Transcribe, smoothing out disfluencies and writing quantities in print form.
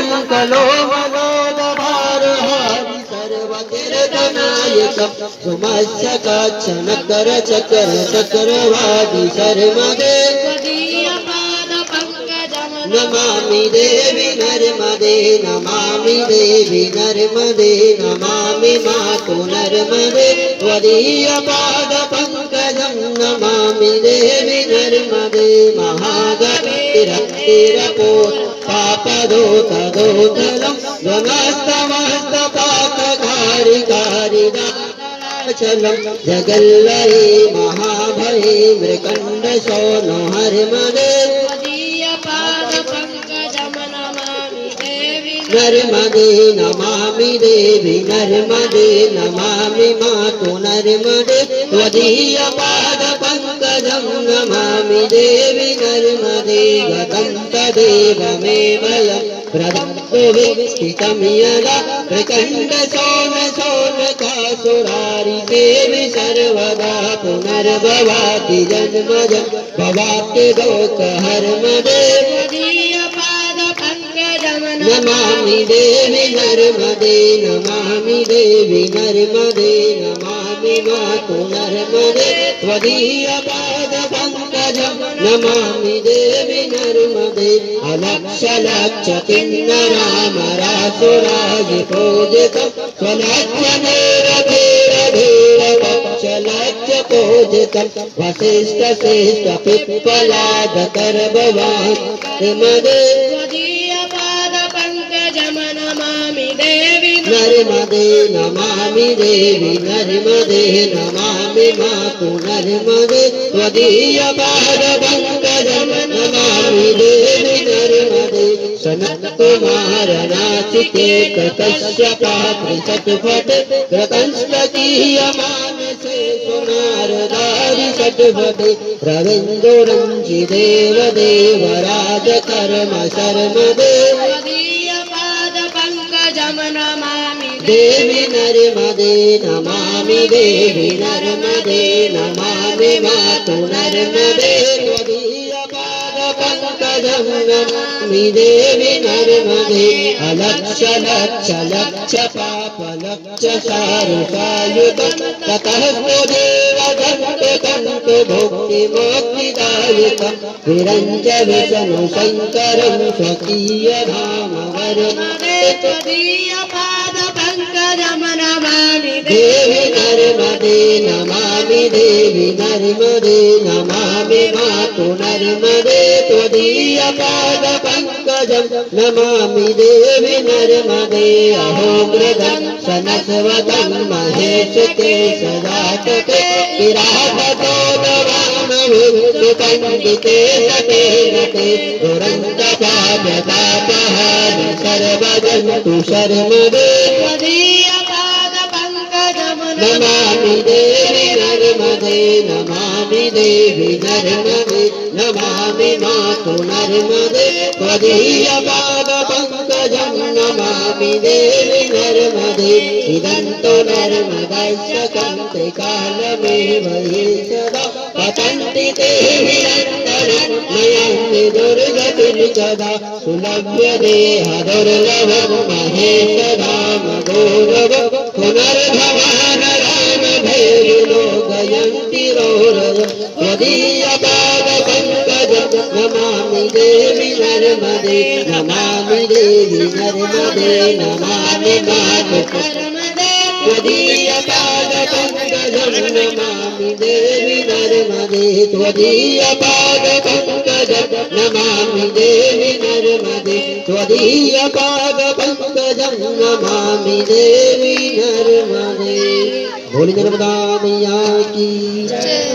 कलो मनोदभारहारि सर्वतीर्थनायकं सुमत्स्यकाच्छनकर चकर चक्रवादी शर्मदे नमामि देवी नर्मदे नमामि देवी नर्मदे नमामि मातु नर्मदे त्वदीयपादपङ्कजं नमामि देवी नर्मदे महागवीरतिरपो पापदोतदोतलं ध्वनस्तमस्तपाककारिकारिदाचलं जगल्लये महाभये मृकण्डशोनो हरिमदे नर्मदे नमामि देवी नर्मदे नमामि मातु नर्मदे त्वदीयपादपङ्कजं नमामि देवी नर्मदे गतं तदेवमेव प्रदत्तो विस्थितं यदा प्रचण्डशोणशोणकासुरारि देवी सर्वदा पुनर्भवाति जन्मजं भवाप्ति लोकहर्मदे नमामि देवी नर्मदे नमामि देवी नर्मदे नमामि मातु नर्मदे त्वदीयपादपङ्कजं नमामि देवी नर्मदे अलक्ष्य किन्नरामरासुराजिपूजितं स्वलक्ष्यनेरभेरभेरवक्षलक्ष्य पूजितं वसिष्ठश्रेष्ठपिप्पलादकर्भवान् नर्मदे नर्मदे नमामि देवी नर्मदे नमामि मातु नर्मदे त्वदीयपादपङ्कजं नमामि देवी नर्मदे सनत्कुमारनाचिकेत कश्यपात्रिषट्फट् कृतंस्तकीयमानसे सुनारदारि षट्फट् रवीन्द्ररञ्जिदेवदेवराजकर्म शर्मदे देवी नर्मदे नमामि देवी नर्मदे नमामि मातु नर्मदे त्वदीयपादपङ्कजं नमामि देवी नर्मदे अलक्ष्य लक्ष्य लक्ष्य पाप लक्ष्य शारुषायुतं ततः देव दन्तु तन्तु भुक्तिमोक्तिदायकं विरञ्च विष्णु शङ्करं स्वकीयधाम वरमदे देवी नर्मदे नमामि देवी नर्मदे नमामि मातु नर्मदे त्वदीयपादपङ्कजं नमामि देवी नर्मदे अहोग्रदं सनस्वतं महेशकेशदातके विराटतो दवामविन्दुपण्डिते सतेनते दुरन्तपादतापहारि सर्वजन्तु शर्मदे नमामि देवी नर्मदे नमामि देवी नर्मदे नमामि मातु नर्मदे त्वदीयपादपङ्कजं नमामि देवी नर्मदे इदन्तो नर्मदस्य कन्तिकालमेव ये सदा पतन्ति ते निरन्तरं नयन्ति दुर्गतिं सदा सुलभ्य देह दुर्लभं महेशधाम गौरवं पुनर्भवान् रामभैरिणो गयन्ति रोरज त्वदीयपादपङ्कजं नमामि देवी नर्मदे नमामि देवी नर्मदे नमामि मातु त्वदीयपादपङ्कजं नमामि देवी नर्मदे त्वदीयपादपङ्कजं नमामि देवी नर्मदे त्वदीयपादपङ्कजं नमामि देवी नर्मदे। बोली नर्मदा मैया की जय।